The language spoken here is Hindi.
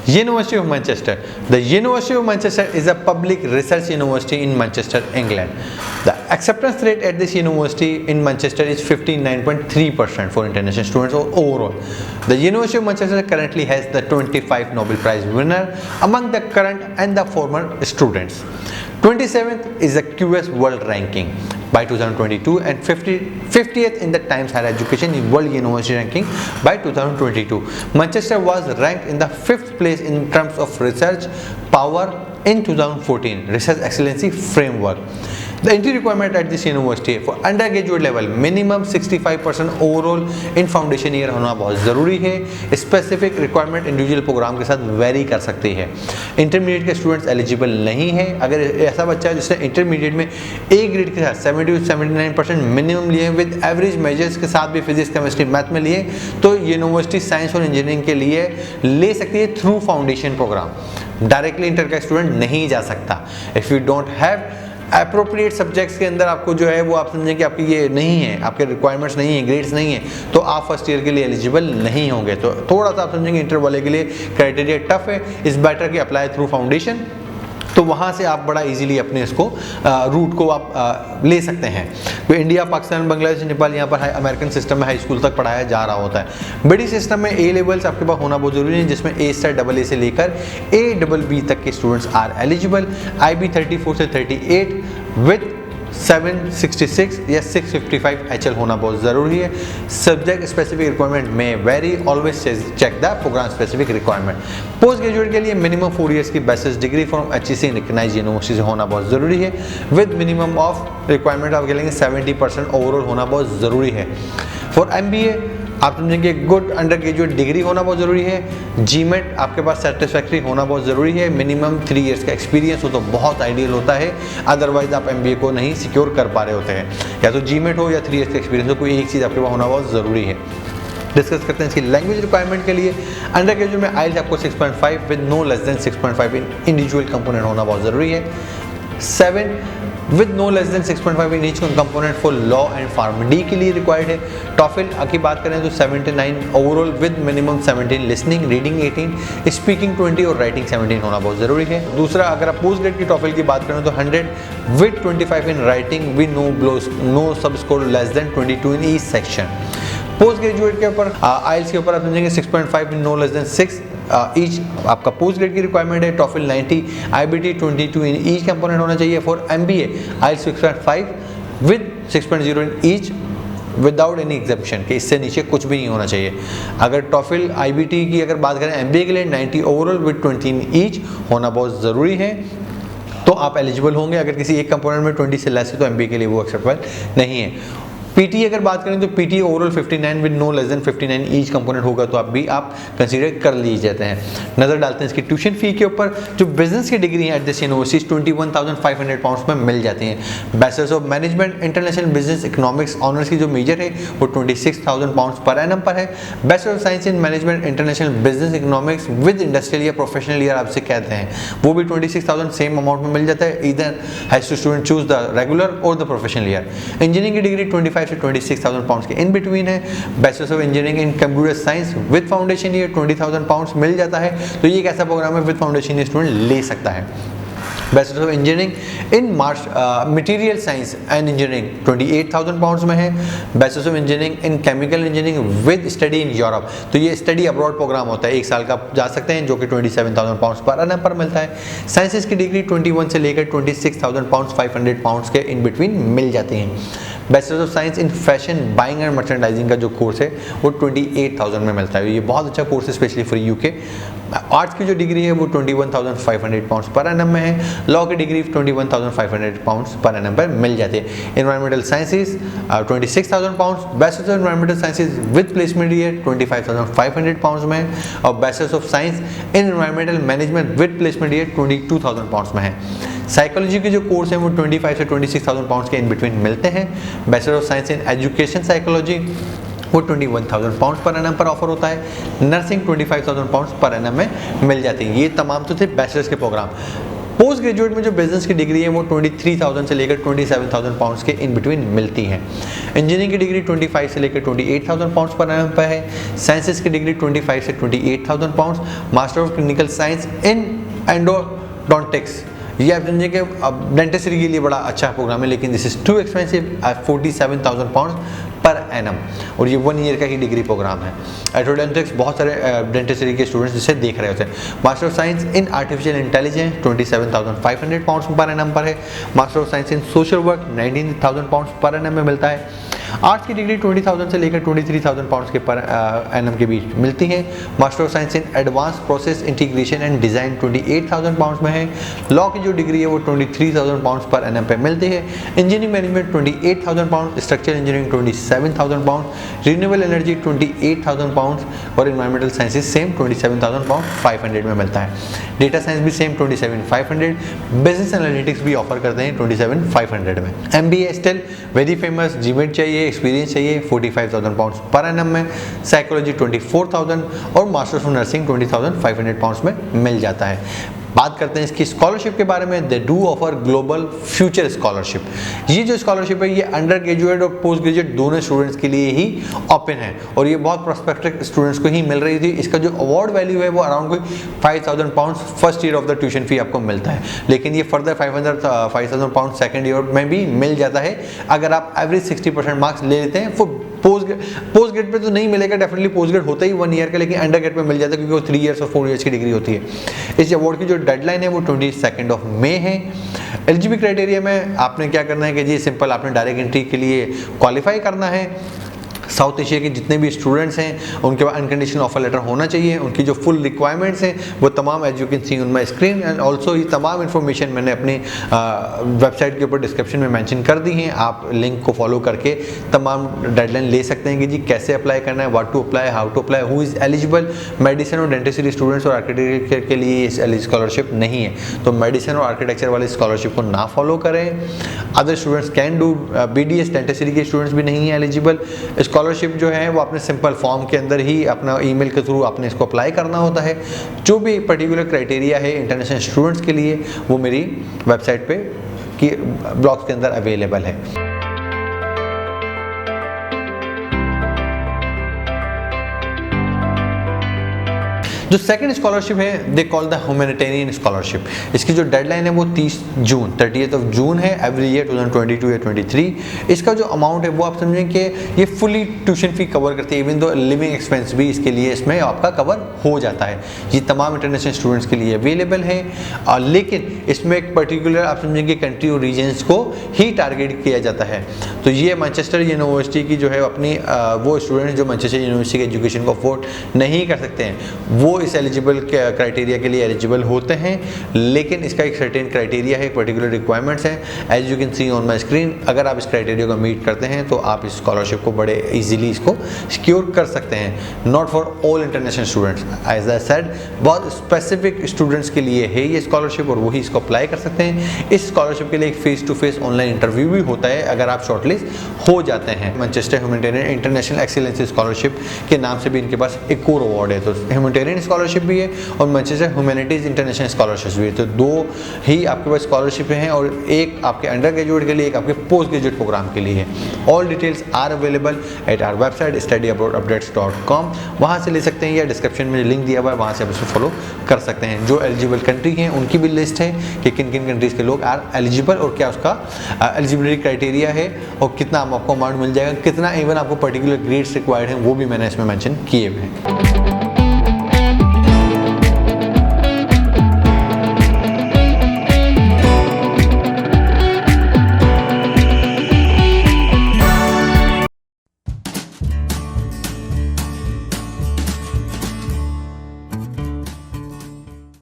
University of Manchester. The University of Manchester is a public research university in Manchester, England. The acceptance rate at this university in Manchester is 59.3% for international students overall. The University of Manchester currently has the 25 Nobel Prize winner among the current and the former students. 27th is the QS World Ranking by 2022 and 50th in the Times Higher Education in World University Ranking by 2022. Manchester was ranked in the 5th place in terms of research power in 2014 Research Excellency Framework. The entry requirement at this university for undergraduate level minimum 65% overall in foundation year होना बहुत ज़रूरी है। स्पेसिफिक रिक्वायरमेंट इंडिविजुअल प्रोग्राम के साथ वेरी कर सकती है। इंटरमीडिएट के स्टूडेंट्स एलिजिबल नहीं है। अगर ऐसा बच्चा है जिसने इंटरमीडिएट में ए ग्रेड के साथ 70 to 79% मिनिमम लिए विद एवरेज मेजर्स के साथ भी फिजिक्स केमिस्ट्री मैथ में लिए तो यूनिवर्सिटी साइंस और इंजीनियरिंग के लिए ले सकती है through foundation program. Directly inter का स्टूडेंट नहीं जा सकता। If you don't have appropriate subjects के अंदर आपको जो है वो आप समझें कि आपकी ये नहीं है, आपके रिक्वायरमेंट्स नहीं है, ग्रेड्स नहीं है, तो आप फर्स्ट ईयर के लिए एलिजिबल नहीं होंगे। तो थोड़ा सा आप समझेंगे इंटर वाले के लिए क्राइटेरिया टफ है। इस बेटर कि अप्लाई थ्रू फाउंडेशन, तो वहाँ से आप बड़ा इजीली अपने इसको रूट को आप ले सकते हैं। तो इंडिया, पाकिस्तान, बांग्लादेश, नेपाल यहाँ पर अमेरिकन सिस्टम में हाई स्कूल तक पढ़ाया जा रहा होता है। ब्रिटिश सिस्टम में ए लेवल्स आपके पास होना बहुत ज़रूरी है, जिसमें ए स्टार AA से लेकर ABB तक के स्टूडेंट्स आर एलिजिबल। IB 34 से 38 विद 766 या 655 HL होना बहुत ज़रूरी है। सब्जेक्ट स्पेसिफिक रिक्वायरमेंट में very, always check the program specific requirement. Post graduate के लिए मिनिमम 4 इयर्स की bachelors degree from HEC recognise university से होना बहुत ज़रूरी है विद मिनिमम ऑफ रिक्वायरमेंट आप कहेंगे 70% ओवरऑल होना बहुत ज़रूरी है। फॉर MBA आप समझेंगे गुड अंडर ग्रेजुएट डिग्री होना बहुत ज़रूरी है। GMAT आपके पास सेटिस्फैक्ट्री होना बहुत ज़रूरी है। मिनिमम 3 इयर्स का एक्सपीरियंस हो तो बहुत आइडियल होता है, अदरवाइज आप MBA को नहीं सिक्योर कर पा रहे होते हैं। या तो GMAT हो या 3 इयर्स का एक्सपीरियंस हो, कोई एक चीज़ आपके पास होना बहुत ज़रूरी है। डिस्कस करते हैं इसकी लैंग्वेज रिक्वायरमेंट के लिए। अंडर ग्रेजुएट में IELTS आपको 6.5 with no less than 6.5 in individual component होना बहुत ज़रूरी है। 7 with no less than 6.5 in each component for law and pharm D के लिए रिक्वायर्ड है। TOEFL की बात करें तो 79 overall with minimum 17 listening, reading 18, speaking 20 और राइटिंग 17 होना बहुत ज़रूरी है। दूसरा, अगर आप पोस्ट ग्रेड की TOEFL की बात करें तो 100 with 25 in writing with no sub score less than 22 in each section. Post graduate के ऊपर IELTS के ऊपर आप समझेंगे 6.5 in no less than 6 each आपका पोस्ट ग्रेड की रिक्वायरमेंट है। TOEFL 90, IBT 22 in each component होना चाहिए। For MBA IELTS 6.5 with 6.0 in each without any exception कि इससे नीचे कुछ भी नहीं होना चाहिए। अगर TOEFL IBT की अगर बात करें MBA के लिए 90 ओवरऑल विद 20 इन ईच होना बहुत ज़रूरी है, तो आप एलिजिबल होंगे। अगर किसी एक कंपोनेंट में 20 से लेस है तो MBA के लिए वो एक्सेप्टेबल नहीं है। PT अगर बात करें तो PT overall 59 with no less than 59 each component होगा तो आप कंसीडर कर लिए जाते हैं। नज़र डालते हैं इसकी ट्यूशन फी के ऊपर। जो बिजनेस की डिग्री है एट दिस यूनिवर्सिटी 21,500 पाउंड्स में मिल जाती हैं। Bachelors of management international business economics honours की जो मेजर है वो 26,000 पाउंड्स पर एनम पर है। Bachelor of science in management international business economics with industrial या प्रोफेशनल ईयर आपसे कहते हैं, वो भी 26,000 सेम अमाउंट में मिल जाता है। इधर has to student choose the regular or the professional year. Engineering की डिग्री 25 से 26,000 पाउंड्स के इन बिटवीन है। Bachelors of engineering in computer science with foundation year 20,000 pounds मिल जाता है। तो ये एक ऐसा प्रोग्राम है विद फाउंडेशन ईयर स्टूडेंट ले सकता है। Bachelors of engineering in material science and engineering 28,000 pounds में है। Bachelors of engineering in chemical engineering with study in Europe, तो ये स्टडी अब्रॉड प्रोग्राम होता है, 1 साल का जा सकते हैं, जो कि 27,000 पाउंड्स पर एनम पर मिलता है। साइंसेस की डिग्री 21 से लेकर 26,000 पाउंड्स 500 पाउंड्स के इन बिटवीन मिल जाती हैं। Bachelors of science in fashion buying and merchandising का जो कोर्स है वो 28,000 में मिलता है। ये बहुत अच्छा कोर्स है स्पेशली फॉर UK। आर्ट्स की जो डिग्री है वो 21,500 पाउंड्स पर एनम में है। लॉ की डिग्री 21,500 पाउंड्स पर एनम पर मिल जाती है। Environmental sciences 26,000 pounds. Bachelors of environmental sciences with placement year 25,500 pounds में है। और bachelors of science in environmental management with placement year 22,000 pounds में है। साइकोलॉजी के जो कोर्स हैं वो 25 से 26,000 पाउंड्स के इन बिटवीन मिलते हैं। Bachelor of science in education psychology वो 21,000 पाउंड्स पर एनम पर ऑफर होता है। नर्सिंग 25,000 पाउंड्स पर एनम में मिल जाती है। ये तमाम तो थे बैचलर्स के प्रोग्राम। पोस्ट ग्रेजुएट में जो बिजनेस की डिग्री है वो 23,000 से लेकर 27,000 पाउंड्स के इन बिटवीन मिलती है। इंजीनियरिंग की डिग्री 25 से लेकर 28,000 पाउंड्स पर एनम पर है। साइंसेस की डिग्री 25 से 28,000 pounds. Master of clinical science in endodontics, ये आप समझिए कि डेंटिस्ट्री के लिए बड़ा अच्छा प्रोग्राम है, लेकिन this is too expensive, 47,000 pounds per annum, और ये 1 ईयर का ही डिग्री प्रोग्राम है। एंडोडोंटिक्स बहुत सारे डेंटिस्ट्री के स्टूडेंट्स इसे देख रहे होते हैं। Master of science in artificial intelligence 27,500 pounds per annum पर है। Master of science in social work 19,000 pounds per annum में मिलता है। आर्ट्स की डिग्री 20,000 से लेकर 23,000 पाउंड्स के पर एनम के बीच मिलती है। Master of science in advance process integration and design 28,000 pounds में है। लॉ की जो डिग्री है वो 23,000 पाउंड्स पर एनम पे मिलती है। Engineering management 28,000 pound, structural engineering 27,000 pound, renewable energy 28,000 pound और एनवायरमेंटल साइंसेज सेम 27,000 पाउंड 500 में मिलता है। डेटा साइंस भी सेम 27,500, बिजनेस एनालिटिक्स भी ऑफर करते हैं 27,500 में। MBA still very famous, GMAT चाहिए, एक्सपीरियंस चाहिए 45,000 पाउंड्स पर एनम में। साइकोलॉजी 24,000 और मास्टर्स ऑफ नर्सिंग 20,500 पाउंड्स में मिल जाता है। बात करते हैं इसकी स्कॉलरशिप के बारे में। They do offer global future scholarship. ये जो स्कॉलरशिप है ये अंडर ग्रेजुएट और पोस्ट ग्रेजुएट दोनों स्टूडेंट्स के लिए ही ओपन है और ये बहुत प्रोस्पेक्टिव स्टूडेंट्स को ही मिल रही थी। इसका जो अवार्ड वैल्यू है वो अराउंड कोई 5,000 pound first year of the tuition fee आपको मिलता है, लेकिन ये फर्दर 5,000 पाउंड सेकेंड ईयर में भी मिल जाता है अगर आप एवरेज 60% मार्क्स ले लेते हैं। पोस्ट ग्रेड पे तो नहीं मिलेगा, डेफिनेटली पोस्ट ग्रेड होता ही 1 ईयर का, लेकिन अंडर ग्रेड पे मिल जाता है क्योंकि वो 3 ईयर्स और 4 ईयर्स की डिग्री होती है। इस अवार्ड की जो डेडलाइन है वो 22 मई है। एलिजिबिलिटी क्राइटेरिया में आपने क्या करना है कि जी सिंपल आपने डायरेक्ट एंट्री के लिए क्वालिफाई करना है। साउथ एशिया के जितने भी स्टूडेंट्स हैं उनके पास अनकंडीशनल ऑफर लेटर होना चाहिए। उनकी जो फुल रिक्वायरमेंट्स हैं वो तमाम as you can see on my screen and also ये तमाम इन्फॉर्मेशन मैंने अपनी वेबसाइट के ऊपर डिस्क्रिप्शन में मेंशन कर दी हैं। आप लिंक को फॉलो करके तमाम डेडलाइन ले सकते हैं कि जी कैसे अप्लाई करना है, what to apply, how to apply, who is eligible. Medicine और डेंटिस्ट्री स्टूडेंट्स और आर्किटेक्चर के लिए इस स्कॉलरशिप नहीं है, तो मेडिसिन और आर्किटेक्चर वाले स्कॉलरशिप को ना फॉलो करें। Other students can do. BDS dentistry के स्टूडेंट्स भी नहीं है एलिजिबल। स्कॉलरशिप जो है वो आपने सिंपल फॉर्म के अंदर ही अपना ईमेल के थ्रू आपने इसको अप्लाई करना होता है। जो भी पर्टिकुलर क्राइटेरिया है इंटरनेशनल स्टूडेंट्स के लिए वो मेरी वेबसाइट पे की ब्लॉग्स के अंदर अवेलेबल है। जो सेकंड स्कॉलरशिप है they call the humanitarian scholarship. इसकी जो डेडलाइन है वो 30 जून है एवरी ईयर 2022 या 23। इसका जो अमाउंट है वो आप समझें कि ये फुली ट्यूशन फी कवर करती है, इवन दो लिविंग एक्सपेंस भी इसके लिए इसमें आपका कवर हो जाता है। ये तमाम इंटरनेशनल स्टूडेंट्स के लिए अवेलेबल है, लेकिन इसमें एक पर्टिकुलर आप समझेंगे कंट्री और रीजन्स को ही टारगेट किया जाता है। तो ये मैनचेस्टर यूनिवर्सिटी की जो है अपनी वो स्टूडेंट्स जो मैनचेस्टर यूनिवर्सिटी के एजुकेशन को अफोर्ड नहीं कर सकते हैं वो इस एलिजिबल क्राइटेरिया के लिए एलिजिबल होते हैं, लेकिन इसका एक सर्टेन क्राइटेरिया है, पर्टिकुलर रिक्वायरमेंट्स हैं। As you can see on my screen, अगर आप इस क्राइटेरिया को मीट करते हैं तो आप इस स्कॉलरशिप को बड़े इजीली इसको सिक्योर कर सकते हैं। Not for all international students, as I said बहुत स्पेसिफिक स्टूडेंट्स के लिए है ये स्कॉलरशिप और वही इसको अप्लाई कर सकते हैं। इस स्कॉलरशिप के लिए एक face to face online interview भी होता है अगर आप शॉर्टलिस्ट हो जाते हैं। Manchester humanitarian international excellence scholarship के नाम से भी इनके पास एक और अवार्ड है, तो ह्यूमैनिटेरियन स्कॉलरशिप भी है और मैनचेस्टर ह्यूमैनिटीज इंटरनेशनल स्कॉलरशिप भी है। तो दो ही आपके पास स्कॉलरशिप हैं और एक आपके अंडर ग्रेजुएट के लिए, एक आपके पोस्ट ग्रेजुएट प्रोग्राम के लिए है। All details are available at our website studyabroadupdates.com। वहाँ से ले सकते हैं या डिस्क्रिप्शन में लिंक दिया हुआ है, वहाँ से आप इसको फॉलो कर सकते हैं। जो एलिजिबल कंट्री हैं उनकी भी लिस्ट है कि किन किन कंट्रीज के लोग आर एलिजिबल और क्या उसका एलिजिबिलिटी क्राइटेरिया है और कितना आपको अमाउंट मिल जाएगा, कितना इवन आपको पर्टिकुलर ग्रेड्स रिक्वायर्ड हैं वो भी मैंने इसमें मेंशन किए हुए हैं।